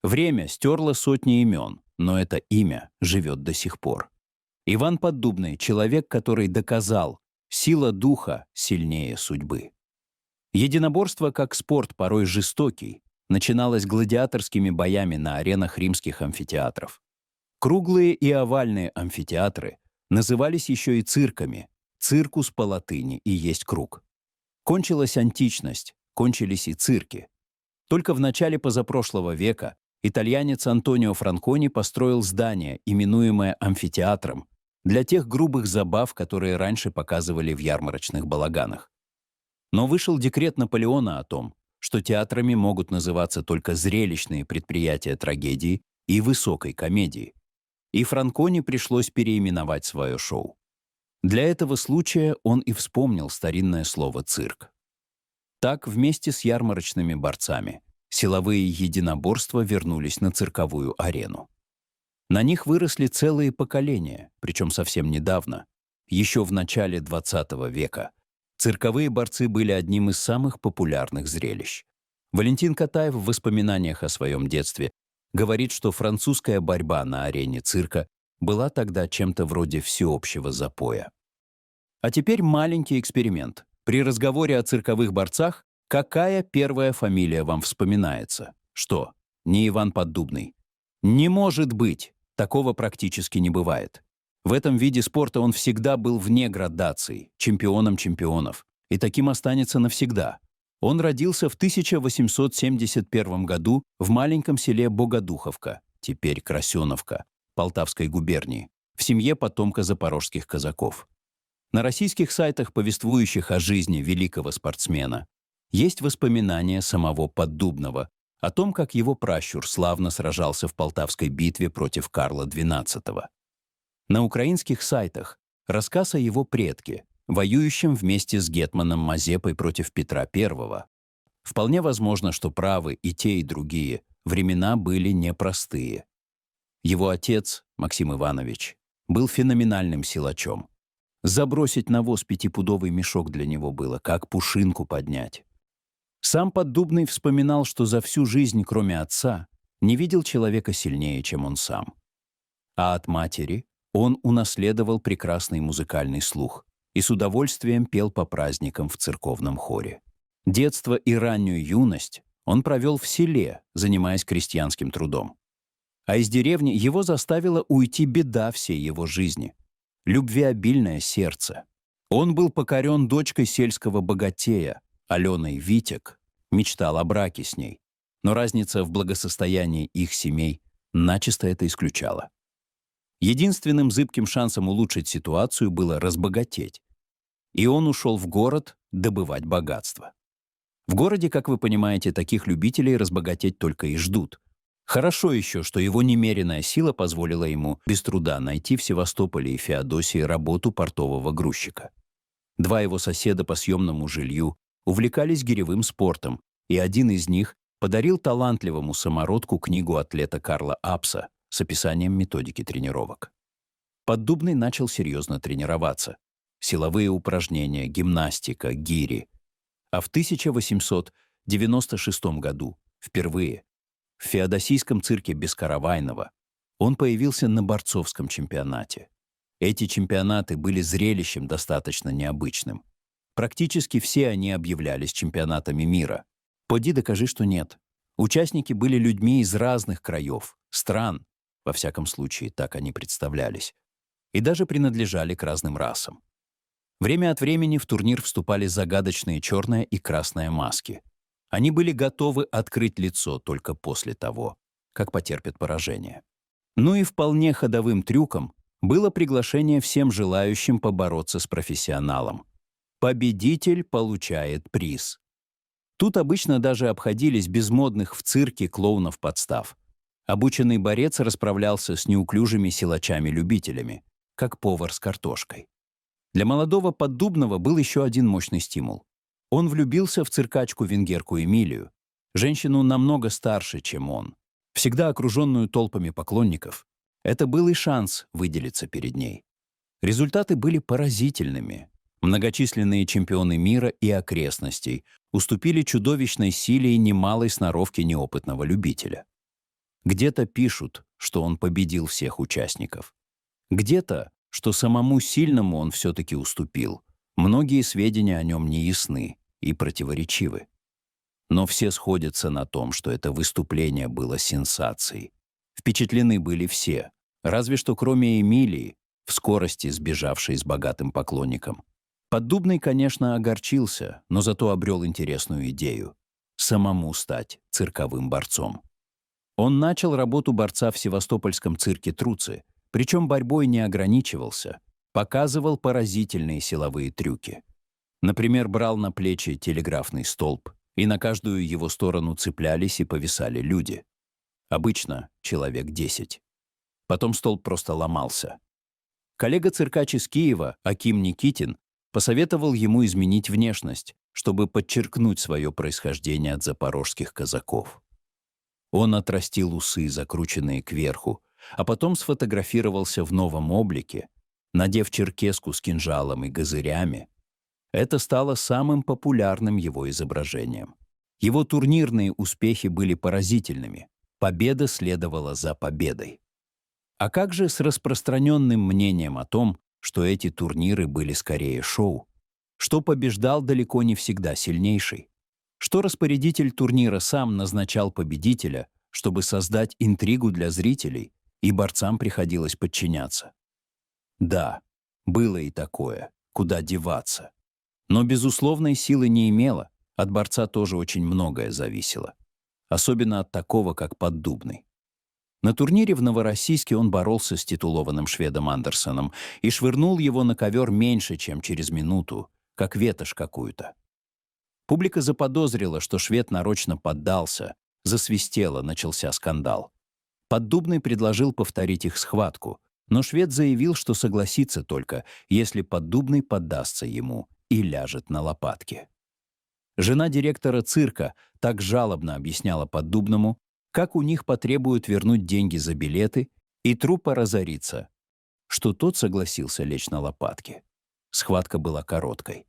Время стерло сотни имен, но это имя живет до сих пор. Иван Поддубный — человек, который доказал, сила духа сильнее судьбы. Единоборство как спорт порой жестокий, начиналось гладиаторскими боями на аренах римских амфитеатров. Круглые и овальные амфитеатры назывались еще и цирками. Циркус по латыни и есть круг. Кончилась античность, кончились и цирки. Только в начале позапрошлого века итальянец Антонио Франкони построил здание, именуемое амфитеатром, для тех грубых забав, которые раньше показывали в ярмарочных балаганах. Но вышел декрет Наполеона о том, что театрами могут называться только зрелищные предприятия трагедии и высокой комедии. И Франкони пришлось переименовать свое шоу. Для этого случая он и вспомнил старинное слово «цирк». Так, вместе с ярмарочными борцами, силовые единоборства вернулись на цирковую арену. На них выросли целые поколения, причем совсем недавно, еще в начале XX века. Цирковые борцы были одним из самых популярных зрелищ. Валентин Катаев в воспоминаниях о своем детстве говорит, что французская борьба на арене цирка была тогда чем-то вроде всеобщего запоя. А теперь маленький эксперимент. При разговоре о цирковых борцах какая первая фамилия вам вспоминается? Что? Не Иван Поддубный? Не может быть! Такого практически не бывает. В этом виде спорта он всегда был вне градаций, чемпионом чемпионов. И таким останется навсегда. Он родился в 1871 году в маленьком селе Богодуховка, теперь Красеновка, Полтавской губернии, в семье потомка запорожских казаков. На российских сайтах, повествующих о жизни великого спортсмена, есть воспоминания самого Поддубного о том, как его пращур славно сражался в Полтавской битве против Карла XII. На украинских сайтах рассказ о его предке, воюющем вместе с гетманом Мазепой против Петра I. Вполне возможно, что правы и те, и другие времена были непростые. Его отец, Максим Иванович, был феноменальным силачом. Забросить на воз 5-пудовый мешок для него было, как пушинку поднять. Сам Поддубный вспоминал, что за всю жизнь, кроме отца, не видел человека сильнее, чем он сам. А от матери он унаследовал прекрасный музыкальный слух и с удовольствием пел по праздникам в церковном хоре. Детство и раннюю юность он провел в селе, занимаясь крестьянским трудом. А из деревни его заставила уйти беда всей его жизни — любвеобильное сердце. Он был покорен дочкой сельского богатея, Аленой Витек, мечтал о браке с ней, но разница в благосостоянии их семей начисто это исключала. Единственным зыбким шансом улучшить ситуацию было разбогатеть. И он ушел в город добывать богатство. В городе, как вы понимаете, таких любителей разбогатеть только и ждут. Хорошо еще, что его немеренная сила позволила ему без труда найти в Севастополе и Феодосии работу портового грузчика. Два его соседа по съемному жилью увлекались гиревым спортом, и один из них подарил талантливому самородку книгу атлета Карла Апса с описанием методики тренировок. Поддубный начал серьезно тренироваться. Силовые упражнения, гимнастика, гири. А в 1896 году, впервые, в феодосийском цирке Бескаравайного он появился на борцовском чемпионате. Эти чемпионаты были зрелищем достаточно необычным. Практически все они объявлялись чемпионатами мира. Поди докажи, что нет. Участники были людьми из разных краев, стран, во всяком случае, так они представлялись, и даже принадлежали к разным расам. Время от времени в турнир вступали загадочные черная и красная маски. Они были готовы открыть лицо только после того, как потерпят поражение. Ну и вполне ходовым трюком было приглашение всем желающим побороться с профессионалом. Победитель получает приз. Тут обычно даже обходились без модных в цирке клоунов-подстав. Обученный борец расправлялся с неуклюжими силачами-любителями, как повар с картошкой. Для молодого Поддубного был еще один мощный стимул. Он влюбился в циркачку-венгерку Эмилию, женщину намного старше, чем он, всегда окруженную толпами поклонников. Это был и шанс выделиться перед ней. Результаты были поразительными. Многочисленные чемпионы мира и окрестностей уступили чудовищной силе и немалой сноровке неопытного любителя. Где-то пишут, что он победил всех участников. Где-то, что самому сильному он все-таки уступил. Многие сведения о нем не ясны и противоречивы. Но все сходятся на том, что это выступление было сенсацией. Впечатлены были все, разве что кроме Эмилии, в скорости сбежавшей с богатым поклонником. Поддубный, конечно, огорчился, но зато обрел интересную идею — самому стать цирковым борцом. Он начал работу борца в севастопольском цирке Труцы, причем борьбой не ограничивался, показывал поразительные силовые трюки. Например, брал на плечи телеграфный столб, и на каждую его сторону цеплялись и повисали люди. Обычно человек 10. Потом столб просто ломался. Коллега-циркач из Киева, Аким Никитин, посоветовал ему изменить внешность, чтобы подчеркнуть свое происхождение от запорожских казаков. Он отрастил усы, закрученные кверху, а потом сфотографировался в новом облике, надев черкеску с кинжалом и газырями. Это стало самым популярным его изображением. Его турнирные успехи были поразительными. Победа следовала за победой. А как же с распространенным мнением о том, что эти турниры были скорее шоу? Что побеждал далеко не всегда сильнейший? Что распорядитель турнира сам назначал победителя, чтобы создать интригу для зрителей, и борцам приходилось подчиняться? Да, было и такое, куда деваться. Но безусловной силы не имело, от борца тоже очень многое зависело. Особенно от такого, как Поддубный. На турнире в Новороссийске он боролся с титулованным шведом Андерсоном и швырнул его на ковер меньше, чем через минуту, как ветошь какую-то. Публика заподозрила, что швед нарочно поддался, засвистело, начался скандал. Поддубный предложил повторить их схватку, но швед заявил, что согласится только, если Поддубный поддастся ему и ляжет на лопатки. Жена директора цирка так жалобно объясняла Поддубному, как у них потребуют вернуть деньги за билеты, и труппа разорится, что тот согласился лечь на лопатки. Схватка была короткой.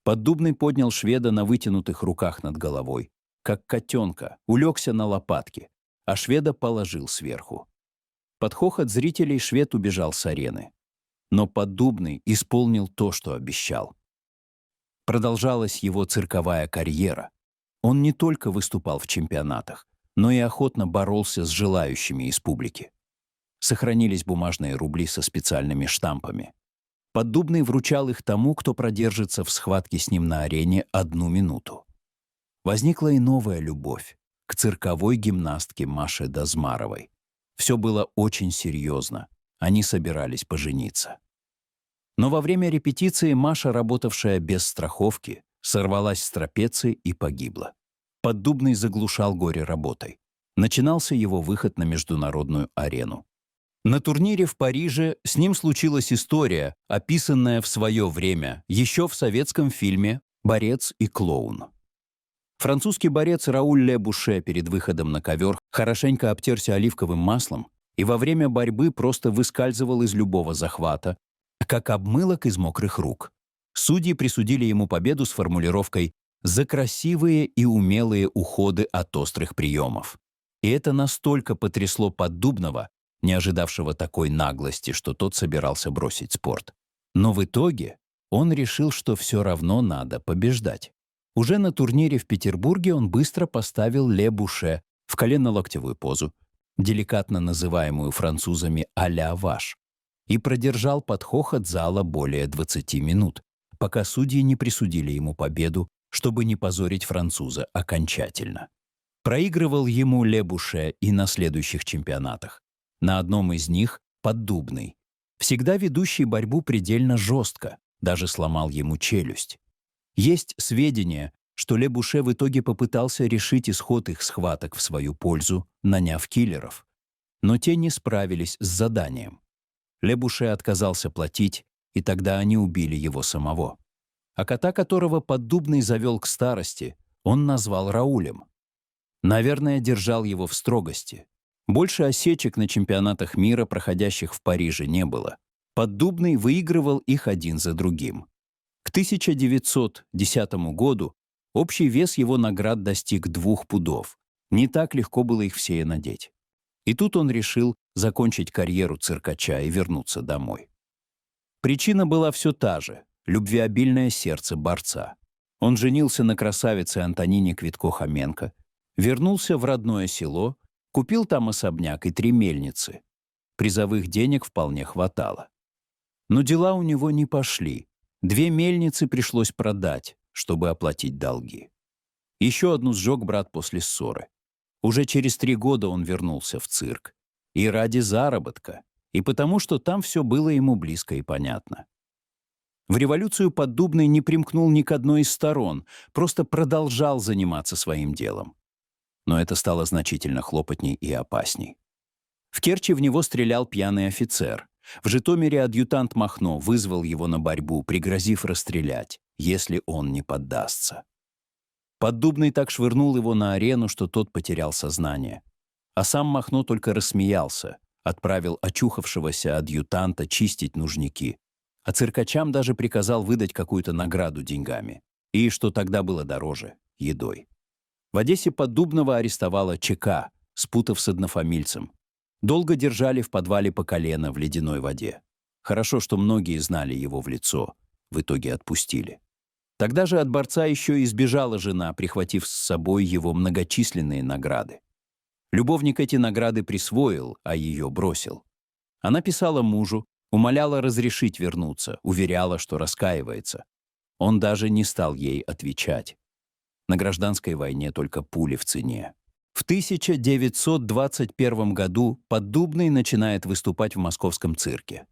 Поддубный поднял шведа на вытянутых руках над головой, как котенка, улегся на лопатки, а шведа положил сверху. Под хохот зрителей швед убежал с арены. Но Поддубный исполнил то, что обещал. Продолжалась его цирковая карьера. Он не только выступал в чемпионатах, но и охотно боролся с желающими из публики. Сохранились бумажные рубли со специальными штампами. Поддубный вручал их тому, кто продержится в схватке с ним на арене 1 минуту. Возникла и новая любовь к цирковой гимнастке Маше Дозмаровой. Все было очень серьезно. Они собирались пожениться. Но во время репетиции Маша, работавшая без страховки, сорвалась с трапеции и погибла. Поддубный заглушал горе работой. Начинался его выход на международную арену. На турнире в Париже с ним случилась история, описанная в свое время еще в советском фильме «Борец и клоун». Французский борец Рауль Ле Буше перед выходом на ковер хорошенько обтерся оливковым маслом и во время борьбы просто выскальзывал из любого захвата, как обмылок из мокрых рук. Судьи присудили ему победу с формулировкой «за красивые и умелые уходы от острых приемов». И это настолько потрясло Поддубного, не ожидавшего такой наглости, что тот собирался бросить спорт. Но в итоге он решил, что все равно надо побеждать. Уже на турнире в Петербурге он быстро поставил Ле Буше в коленно-локтевую позу, деликатно называемую французами «а-ля ваш», и продержал под хохот зала более 20 минут, пока судьи не присудили ему победу, чтобы не позорить француза окончательно. Проигрывал ему Ле Буше и на следующих чемпионатах. На одном из них — Поддубный, всегда ведущий борьбу предельно жестко, даже сломал ему челюсть. Есть сведения, что Ле Буше в итоге попытался решить исход их схваток в свою пользу, наняв киллеров. Но те не справились с заданием. Ле Буше отказался платить, и тогда они убили его самого. А кота, которого Поддубный завел к старости, он назвал Раулем. Наверное, держал его в строгости. Больше осечек на чемпионатах мира, проходящих в Париже, не было. Поддубный выигрывал их один за другим. К 1910 году общий вес его наград достиг 2 пудов. Не так легко было их все надеть. И тут он решил закончить карьеру циркача и вернуться домой. Причина была все та же — любвеобильное сердце борца. Он женился на красавице Антонине Квитко-Хоменко, вернулся в родное село, купил там особняк и 3 мельницы. Призовых денег вполне хватало. Но дела у него не пошли. 2 мельницы пришлось продать, чтобы оплатить долги. Еще одну сжег брат после ссоры. Уже через 3 года он вернулся в цирк. И ради заработка, и потому, что там все было ему близко и понятно. В революцию Поддубный не примкнул ни к одной из сторон, просто продолжал заниматься своим делом. Но это стало значительно хлопотней и опасней. В Керчи в него стрелял пьяный офицер. В Житомире адъютант Махно вызвал его на борьбу, пригрозив расстрелять, если он не поддастся. Поддубный так швырнул его на арену, что тот потерял сознание. А сам Махно только рассмеялся, отправил очухавшегося адъютанта чистить нужники, а циркачам даже приказал выдать какую-то награду деньгами. И, что тогда было дороже, едой. В Одессе Поддубного арестовала ЧК, спутав с однофамильцем. Долго держали в подвале по колено в ледяной воде. Хорошо, что многие знали его в лицо. В итоге отпустили. Тогда же от борца еще и сбежала жена, прихватив с собой его многочисленные награды. Любовник эти награды присвоил, а ее бросил. Она писала мужу, умоляла разрешить вернуться, уверяла, что раскаивается. Он даже не стал ей отвечать. На гражданской войне только пули в цене. В 1921 году Поддубный начинает выступать в московском цирке.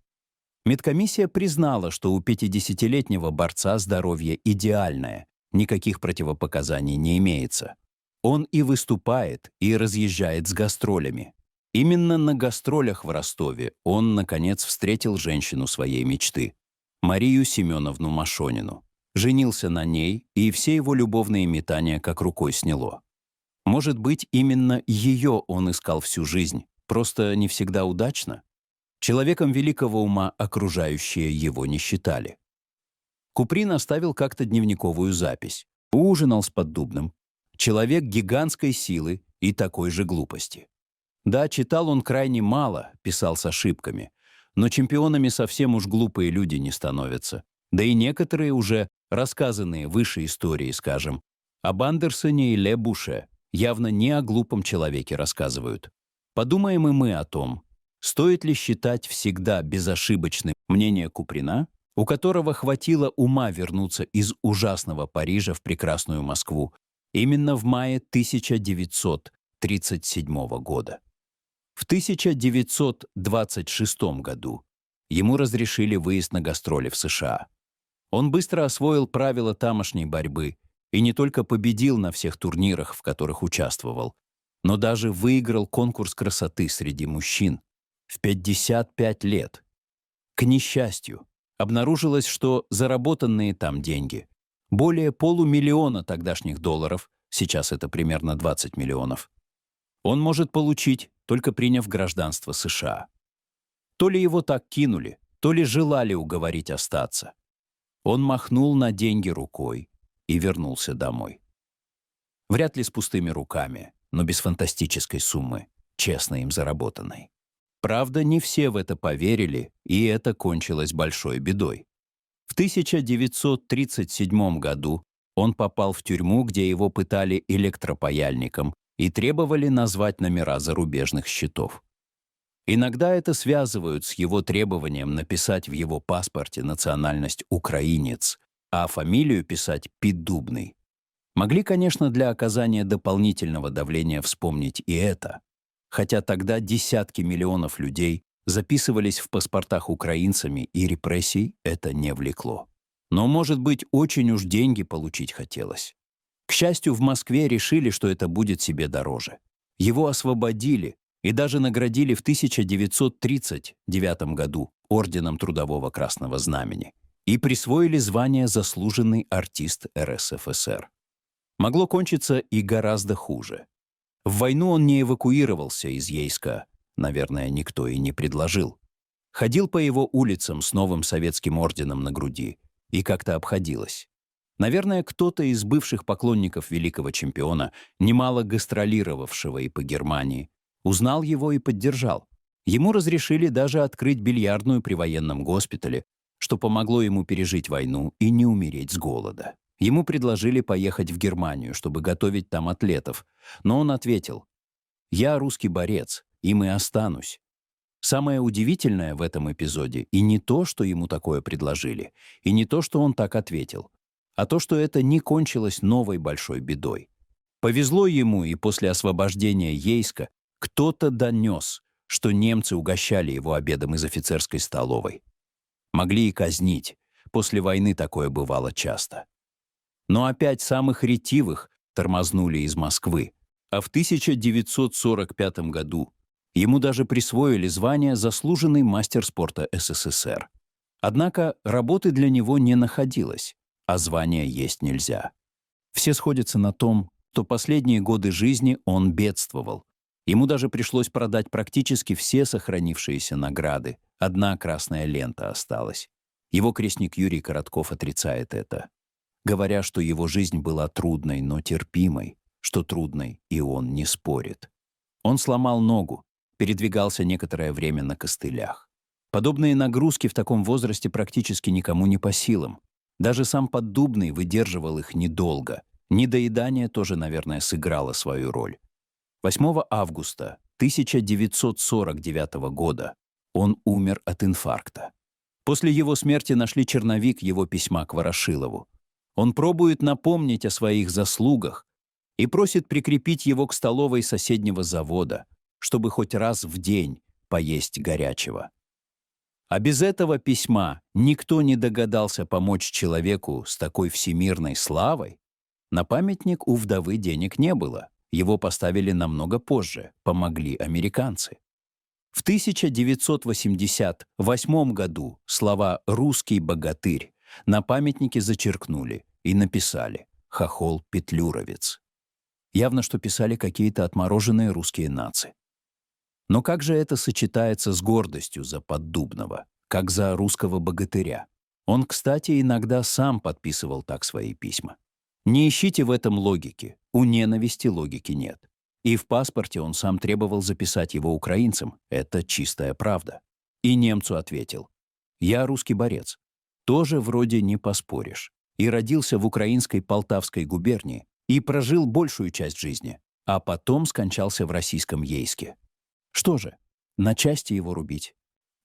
Медкомиссия признала, что у 50-летнего борца здоровье идеальное, никаких противопоказаний не имеется. Он и выступает, и разъезжает с гастролями. Именно на гастролях в Ростове он, наконец, встретил женщину своей мечты — Марию Семеновну Машонину. Женился на ней, и все его любовные метания как рукой сняло. Может быть, именно ее он искал всю жизнь, просто не всегда удачно? Человеком великого ума окружающие его не считали. Куприн оставил как-то дневниковую запись. Ужинал с Поддубным. Человек гигантской силы и такой же глупости. Да, читал он крайне мало, писал с ошибками, но чемпионами совсем уж глупые люди не становятся. Да и некоторые уже рассказанные выше истории, скажем, об Андерсоне и Ле Буше, явно не о глупом человеке рассказывают. Подумаем и мы о том, стоит ли считать всегда безошибочным мнение Куприна, у которого хватило ума вернуться из ужасного Парижа в прекрасную Москву именно в мае 1937 года. В 1926 году ему разрешили выезд на гастроли в США. Он быстро освоил правила тамошней борьбы и не только победил на всех турнирах, в которых участвовал, но даже выиграл конкурс красоты среди мужчин в 55 лет. К несчастью, обнаружилось, что заработанные там деньги, более $500 000 тогдашних долларов, сейчас это примерно 20 миллионов, он может получить, только приняв гражданство США. То ли его так кинули, то ли желали уговорить остаться. Он махнул на деньги рукой и вернулся домой. Вряд ли с пустыми руками, но без фантастической суммы, честно им заработанной. Правда, не все в это поверили, и это кончилось большой бедой. В 1937 году он попал в тюрьму, где его пытали электропаяльником и требовали назвать номера зарубежных счетов. Иногда это связывают с его требованием написать в его паспорте национальность украинец, а фамилию писать Поддубный. Могли, конечно, для оказания дополнительного давления вспомнить и это, хотя тогда десятки миллионов людей записывались в паспортах украинцами, и репрессий это не влекло. Но, может быть, очень уж деньги получить хотелось. К счастью, в Москве решили, что это будет себе дороже. Его освободили и даже наградили в 1939 году орденом Трудового Красного Знамени и присвоили звание «Заслуженный артист РСФСР». Могло кончиться и гораздо хуже. В войну он не эвакуировался из Ейска, наверное, никто и не предложил. Ходил по его улицам с новым советским орденом на груди, и как-то обходилось. Наверное, кто-то из бывших поклонников великого чемпиона, немало гастролировавшего и по Германии, узнал его и поддержал. Ему разрешили даже открыть бильярдную при военном госпитале, что помогло ему пережить войну и не умереть с голода. Ему предложили поехать в Германию, чтобы готовить там атлетов, но он ответил: «Я русский борец, им и останусь». Самое удивительное в этом эпизоде и не то, что ему такое предложили, и не то, что он так ответил, а то, что это не кончилось новой большой бедой. Повезло ему, и после освобождения Ейска кто-то донес, что немцы угощали его обедом из офицерской столовой. Могли и казнить. После войны такое бывало часто. Но опять самых ретивых тормознули из Москвы. А в 1945 году ему даже присвоили звание «Заслуженный мастер спорта СССР». Однако работы для него не находилось, а звания есть нельзя. Все сходятся на том, что последние годы жизни он бедствовал. Ему даже пришлось продать практически все сохранившиеся награды. Одна красная лента осталась. Его крестник Юрий Коротков отрицает это, говоря, что его жизнь была трудной, но терпимой, что трудной и он не спорит. Он сломал ногу, передвигался некоторое время на костылях. Подобные нагрузки в таком возрасте практически никому не по силам. Даже сам Поддубный выдерживал их недолго. Недоедание тоже, наверное, сыграло свою роль. 8 августа 1949 года он умер от инфаркта. После его смерти нашли черновик его письма к Ворошилову. Он пробует напомнить о своих заслугах и просит прикрепить его к столовой соседнего завода, чтобы хоть раз в день поесть горячего. А без этого письма никто не догадался помочь человеку с такой всемирной славой. На памятник у вдовы денег не было. Его поставили намного позже, помогли американцы. В 1988 году слова «русский богатырь» на памятнике зачеркнули и написали «Хохол-петлюровец». Явно, что писали какие-то отмороженные русские нации. Но как же это сочетается с гордостью за Поддубного, как за русского богатыря? Он, кстати, иногда сам подписывал так свои письма. Не ищите в этом логики, у ненависти логики нет. И в паспорте он сам требовал записать его украинцам, это чистая правда. И немцу ответил: «Я русский борец». Тоже вроде не поспоришь. И родился в украинской Полтавской губернии, и прожил большую часть жизни, а потом скончался в российском Ейске. Что же, на части его рубить?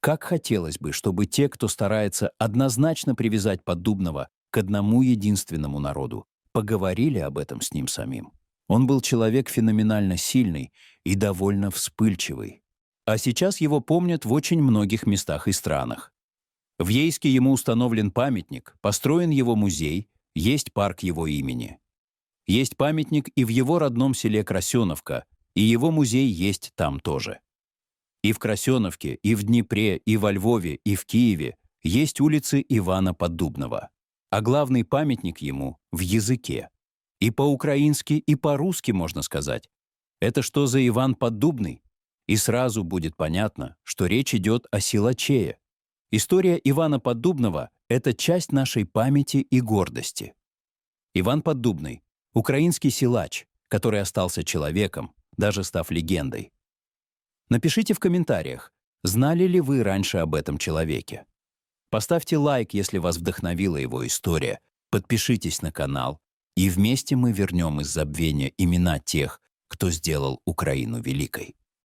Как хотелось бы, чтобы те, кто старается однозначно привязать Поддубного к одному единственному народу, поговорили об этом с ним самим. Он был человек феноменально сильный и довольно вспыльчивый. А сейчас его помнят в очень многих местах и странах. В Ейске ему установлен памятник, построен его музей, есть парк его имени. Есть памятник и в его родном селе Красеновка, и его музей есть там тоже. И в Красеновке, и в Днепре, и во Львове, и в Киеве есть улицы Ивана Поддубного. А главный памятник ему в языке. И по-украински, и по-русски, можно сказать. Это что за Иван Поддубный? И сразу будет понятно, что речь идет о силачее. История Ивана Поддубного — это часть нашей памяти и гордости. Иван Поддубный — украинский силач, который остался человеком, даже став легендой. Напишите в комментариях, знали ли вы раньше об этом человеке. Поставьте лайк, если вас вдохновила его история, подпишитесь на канал, и вместе мы вернем из забвения имена тех, кто сделал Украину великой.